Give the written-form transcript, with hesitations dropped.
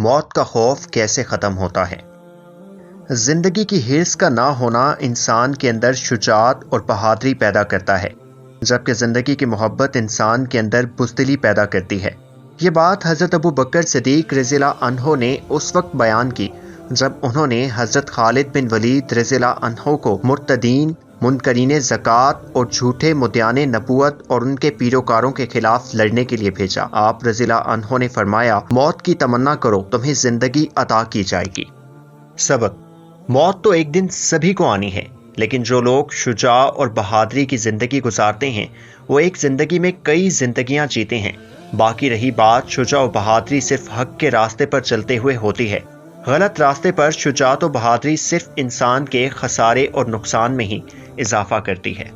موت کا خوف کیسے ختم ہوتا ہے؟ زندگی کی حرص کا نہ ہونا انسان کے اندر شجاعت اور بہادری پیدا کرتا ہے، جبکہ زندگی کی محبت انسان کے اندر بزدلی پیدا کرتی ہے۔ یہ بات حضرت ابو بکر صدیق رضی اللہ عنہ نے اس وقت بیان کی جب انہوں نے حضرت خالد بن ولید رضی اللہ عنہ کو مرتدین، منکرین زکوٰۃ اور جھوٹے مدعیان نبوت اور ان کے پیروکاروں کے خلاف لڑنے کے لیے بھیجا۔ آپ رضی اللہ عنہ نے فرمایا، موت کی تمنا کرو، تمہیں زندگی عطا کی جائے گی۔ سبق: موت تو ایک دن سبھی کو آنی ہے، لیکن جو لوگ شجاع اور بہادری کی زندگی گزارتے ہیں وہ ایک زندگی میں کئی زندگیاں جیتے ہیں۔ باقی رہی بات، شجاع و بہادری صرف حق کے راستے پر چلتے ہوئے ہوتی ہے۔ غلط راستے پر شجاعت و بہادری صرف انسان کے خسارے اور نقصان میں ہی اضافہ کرتی ہے۔